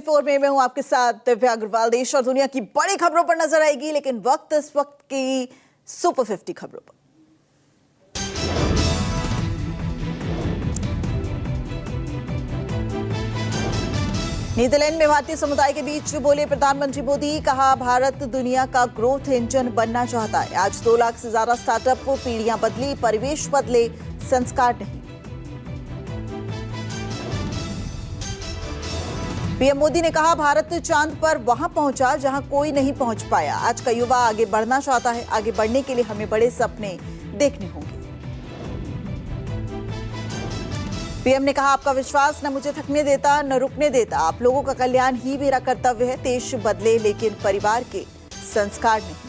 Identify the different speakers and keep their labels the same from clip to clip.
Speaker 1: Four में मैं हूं आपके साथ दिव्या अग्रवाल। देश और दुनिया की बड़ी खबरों पर नजर आएगी, लेकिन वक्त इस वक्त की सुपर 50 खबरों पर। नीदरलैंड में भारतीय समुदाय के बीच बोले प्रधानमंत्री मोदी, कहा भारत दुनिया का ग्रोथ इंजन बनना चाहता है। आज 2 लाख से ज्यादा स्टार्टअप, पीढ़ियां बदली, परिवेश बदले, संस्कार नहीं। पीएम मोदी ने कहा भारत चांद पर वहां पहुंचा जहां कोई नहीं पहुंच पाया। आज का युवा आगे बढ़ना चाहता है। आगे बढ़ने के लिए हमें बड़े सपने देखने होंगे। पीएम ने कहा आपका विश्वास न मुझे थकने देता न रुकने देता। आप लोगों का कल्याण ही मेरा कर्तव्य है। देश बदले लेकिन परिवार के संस्कार नहीं।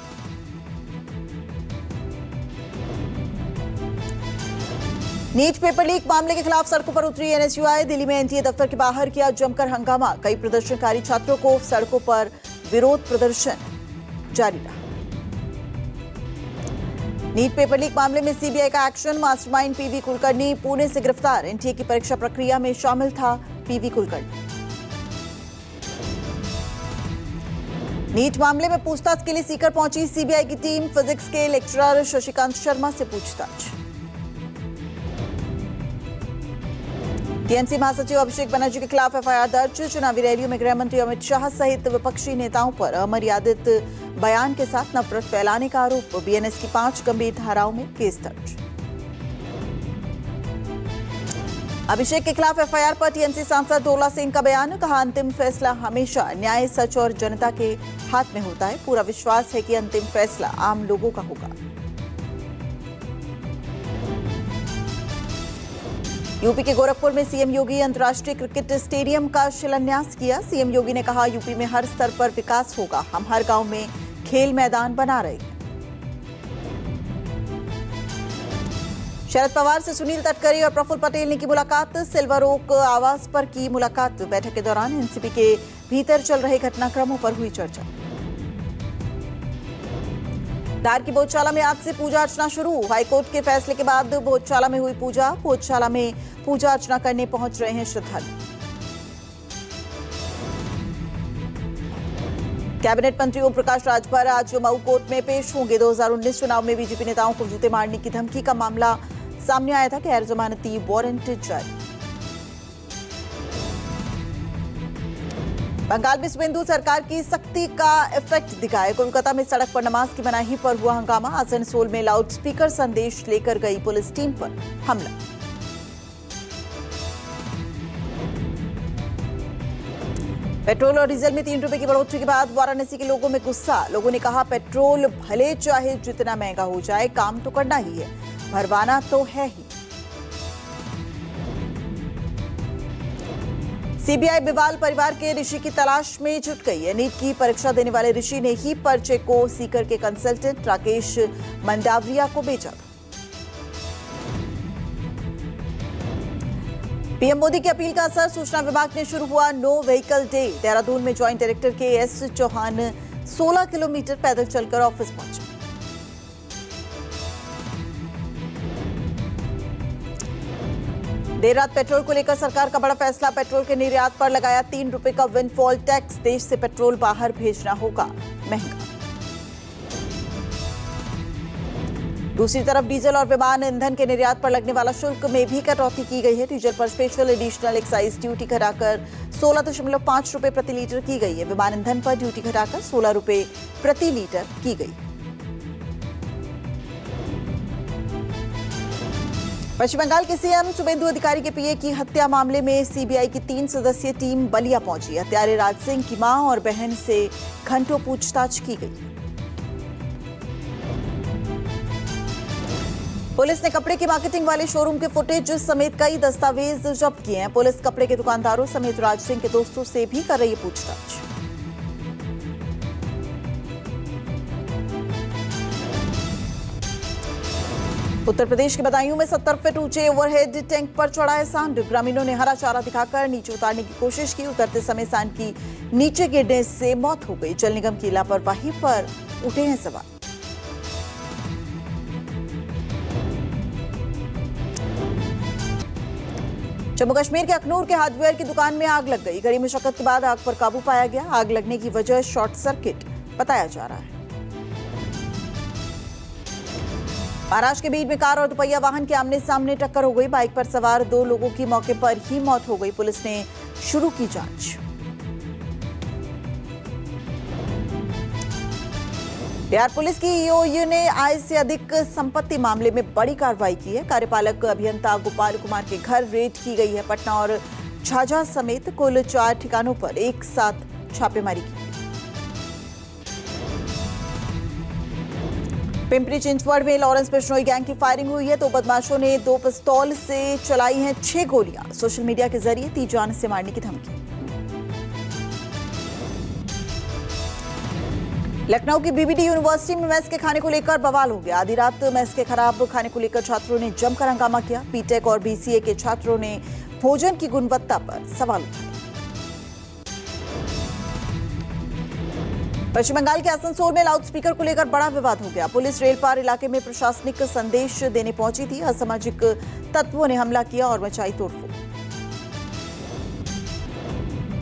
Speaker 1: नीट पेपर लीक मामले के खिलाफ सड़कों पर उतरी एनएसयूआई। दिल्ली में एनटीए दफ्तर के बाहर किया जमकर हंगामा। कई प्रदर्शनकारी छात्रों को सड़कों पर विरोध प्रदर्शन जारी रहा। नीट पेपर लीक मामले में सीबीआई का action. Mastermind PV Kulkarni Pune से गिरफ्तार। एनटीए की परीक्षा प्रक्रिया में शामिल था पीवी कुलकर्णी। नीट मामले में पूछताछ के लिए सीकर पहुंची सीबीआई की टीम। फिजिक्स के लेक्चरर शशिकांत शर्मा से पूछताछ। टीएमसी महासचिव अभिषेक बनर्जी के खिलाफ एफआईआर दर्ज। चुनावी रैलियों में गृह मंत्री अमित शाह सहित विपक्षी नेताओं पर अमर्यादित बयान के साथ नफरत फैलाने का आरोप। बीएनएस की 5 गंभीर धाराओं में केस दर्ज। अभिषेक के खिलाफ एफआईआर पर टीएमसी सांसद डोला सिंह का बयान। कहा अंतिम फैसला हमेशा न्याय, सच और जनता के हाथ में होता है। पूरा विश्वास है कि अंतिम फैसला आम लोगों का होगा। यूपी के गोरखपुर में सीएम योगी अंतर्राष्ट्रीय क्रिकेट स्टेडियम का शिलान्यास किया। सीएम योगी ने कहा यूपी में हर स्तर पर विकास होगा। हम हर गांव में खेल मैदान बना रहे हैं। शरद पवार से सुनील तटकरे और प्रफुल्ल पटेल ने की मुलाकात। सिल्वर ओक आवास पर की मुलाकात। बैठक के दौरान एनसीपी के भीतर चल रहे घटनाक्रमों पर हुई चर्चा। धार की भोजशाला में आज से पूजा अर्चना शुरू। हाईकोर्ट के फैसले के बाद भोजशाला में हुई पूजा। भोजशाला में पूजा अर्चना करने पहुंच रहे हैं श्रद्धालु। कैबिनेट मंत्री ओम प्रकाश राजभर आज मऊ कोर्ट में पेश होंगे। 2019 चुनाव में बीजेपी नेताओं को जूते मारने की धमकी का मामला सामने आया था। गैर जमानती वारंट जारी। बंगाल में शुभेंदु सरकार की सख्ती का इफेक्ट दिखा है। कोलकाता में सड़क पर नमाज की मनाही पर हुआ हंगामा। आसनसोल में लाउडस्पीकर संदेश लेकर गई पुलिस टीम पर हमला। पेट्रोल और डीजल में 3 रुपए की बढ़ोतरी के बाद वाराणसी के लोगों में गुस्सा। लोगों ने कहा पेट्रोल भले चाहे जितना महंगा हो जाए, काम तो करना ही है, भरवाना तो है ही। सीबीआई बिवाल परिवार के ऋषि की तलाश में जुट गई है। नीट की परीक्षा देने वाले ऋषि ने ही पर्चे को सीकर के कंसल्टेंट राकेश मंडाविया को भेजा। पीएम मोदी की अपील का असर। सूचना विभाग ने शुरू हुआ नो व्हीकल डे। देहरादून में joint director K S Chauhan 16 kilometre पैदल चलकर ऑफिस पहुंचे। देर रात पेट्रोल को लेकर सरकार का बड़ा फैसला। पेट्रोल के निर्यात पर लगाया 3 रुपए का विंडफॉल टैक्स। देश से पेट्रोल बाहर भेजना होगा महंगा। दूसरी तरफ डीजल और विमान ईंधन के निर्यात पर लगने वाला शुल्क में भी कटौती की गई है। डीजल पर स्पेशल एडिशनल एक्साइज ड्यूटी घटाकर 16.5 रुपए प्रति लीटर की गई है। विमान ईंधन पर ड्यूटी घटाकर 16 रुपए प्रति लीटर की गई। पश्चिम बंगाल के सीएम शुभेंदु अधिकारी के पीए की हत्या मामले में सीबीआई की 3 सदस्यीय टीम बलिया पहुंची। हत्यारे राज सिंह की मां और बहन से घंटों पूछताछ की गई। पुलिस ने कपड़े की मार्केटिंग वाले शोरूम के फुटेज समेत कई दस्तावेज जब्त किए हैं। पुलिस कपड़े के दुकानदारों समेत राज सिंह के दोस्तों से भी कर रही है पूछताछ। उत्तर प्रदेश के बदायूं में 70 फीट ऊंचे ओवरहेड टैंक पर चढ़ा है सांड। ग्रामीणों ने हरा चारा दिखाकर नीचे उतारने की कोशिश की। उतरते समय सांड की नीचे गिरने से मौत हो गई। जल निगम की लापरवाही पर उठे हैं सवाल। जम्मू कश्मीर के अखनूर के हार्डवेयर की दुकान में आग लग गई। कड़ी मशक्कत के बाद आग पर काबू पाया गया। आग लगने की वजह शॉर्ट सर्किट बताया जा रहा है। महाराष्ट्र के बीच में कार और दोपहिया वाहन के आमने सामने टक्कर हो गई। बाइक पर सवार 2 लोगों की मौके पर ही मौत हो गई। पुलिस ने शुरू की जांच। बिहार पुलिस की ईओयू ने आय से अधिक संपत्ति मामले में बड़ी कार्रवाई की है। कार्यपालक अभियंता गोपाल कुमार के घर रेड की गई है। पटना और झाझा समेत कुल 4 ठिकानों पर एक साथ छापेमारी की। पिंपरी चिंचवड़ में लॉरेंस बिश्नोई गैंग की फायरिंग हुई है। 2 बदमाशों ने 2 पिस्तौल से चलाई हैं 6 गोलियां। सोशल मीडिया के जरिए 30 जान से मारने की धमकी। लखनऊ की बीबीडी यूनिवर्सिटी में मेस के खाने को लेकर बवाल हो गया। आधी रात मेस के खराब खाने को लेकर छात्रों ने जमकर हंगामा किया। बीटेक और बीसीए के छात्रों ने भोजन की गुणवत्ता पर सवाल उठाए। पश्चिम बंगाल के आसनसोल में लाउडस्पीकर को लेकर बड़ा विवाद हो गया। पुलिस रेलपार इलाके में प्रशासनिक संदेश देने पहुंची थी। असामाजिक तत्वों ने हमला किया और मचाई तोड़फोड़।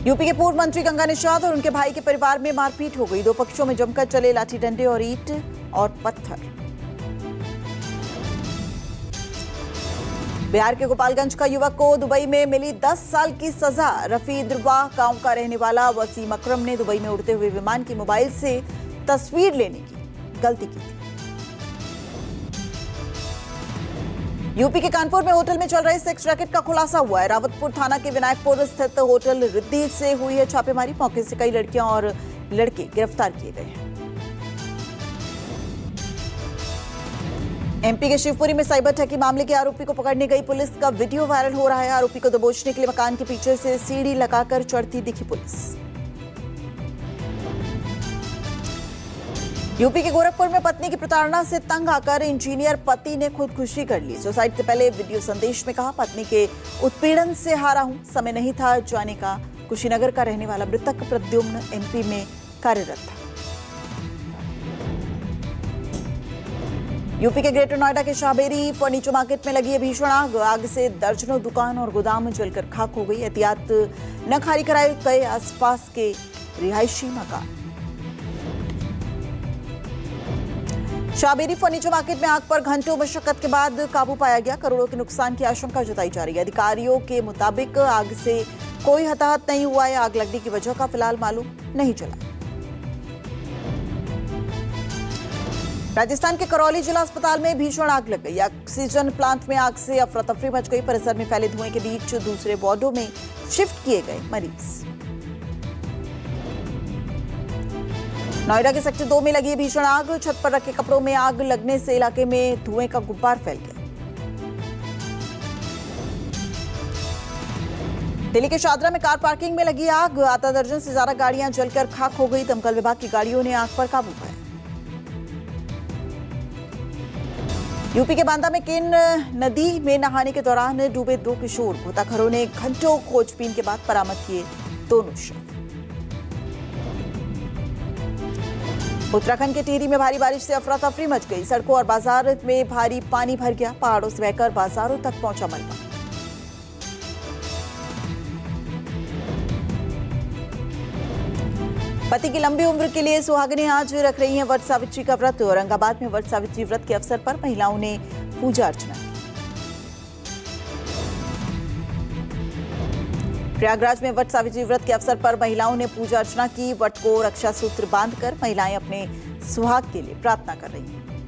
Speaker 1: यूपी के पूर्व मंत्री गंगा निषाद और उनके भाई के परिवार में मारपीट हो गई। 2 पक्षों में जमकर चले लाठी डंडे और ईंट और पत्थर। बिहार के गोपालगंज का युवक को दुबई में मिली 10 साल की सजा। रफीद्रवाह गांव का रहने वाला वसीम अकरम ने दुबई में उड़ते हुए विमान की मोबाइल से तस्वीर लेने की गलती की थी। यूपी के कानपुर में होटल में चल रहे सेक्स रैकेट का खुलासा हुआ है। रावतपुर थाना के विनायकपुर स्थित होटल रिद्धि से हुई है छापेमारी। मौके से कई लड़कियां और लड़के गिरफ्तार किए गए हैं। एमपी के शिवपुरी में साइबर ठगी मामले के आरोपी को पकड़ने गई पुलिस का वीडियो वायरल हो रहा है। आरोपी को दबोचने के लिए मकान के पीछे से सीढ़ी लगाकर चढ़ती दिखी पुलिस। यूपी के गोरखपुर में पत्नी की प्रताड़ना से तंग आकर इंजीनियर पति ने खुदकुशी कर ली। सुसाइड से पहले वीडियो संदेश में कहा, पत्नी के उत्पीड़न से हारा हूं, समय नहीं था जाने का। कुशीनगर का रहने वाला मृतक प्रद्युम्न एमपी में कार्यरत था। यूपी के ग्रेटर नोएडा के शाहबेरी फर्नीचर मार्केट में लगी है भीषण आग। आग से दर्जनों दुकान और गोदाम जलकर खाक हो गई। एहतियात न खाली कराए गए आसपास के रिहायशी मकान। शाहबेरी फर्नीचर मार्केट में आग पर घंटों मशक्कत के बाद काबू पाया गया। करोड़ों के नुकसान की आशंका जताई जा रही है। अधिकारियों के मुताबिक आग से कोई हताहत नहीं हुआ है। आग लगने की वजह का फिलहाल मालूम नहीं चला। राजस्थान के करौली जिला अस्पताल में भीषण आग लग गई। ऑक्सीजन प्लांट में आग से अफरा तफरी मच गई। परिसर में फैले धुएं के बीच दूसरे वार्डों में शिफ्ट किए गए मरीज। नोएडा के सेक्टर 2 में लगी भीषण आग। छत पर रखे कपड़ों में आग लगने से इलाके में धुएं का गुब्बार फैल गया। दिल्ली के शादरा में कार पार्किंग में लगी आग। आधा दर्जन से ज्यादा गाड़ियां जलकर खाक हो गई। दमकल विभाग की गाड़ियों ने आग पर काबू पाया। यूपी के बांदा में केन नदी में नहाने के दौरान डूबे 2 किशोर। गोताखोरों ने घंटों खोजबीन के बाद बरामद किए दोनों शव। उत्तराखंड के टिहरी में भारी बारिश से अफरा तफरी मच गई। सड़कों और बाजार में भारी पानी भर गया। पहाड़ों से बहकर बाजारों तक पहुंचा मलबा। पति की लंबी उम्र के लिए सुहागिनें आज रख रही हैं वट सावित्री का व्रत। औरंगाबाद में वट सावित्री व्रत के अवसर पर महिलाओं ने पूजा अर्चना की। प्रयागराज में वट सावित्री व्रत के अवसर पर महिलाओं ने पूजा अर्चना की। वट को रक्षा सूत्र बांधकर महिलाएं अपने सुहाग के लिए प्रार्थना कर रही हैं।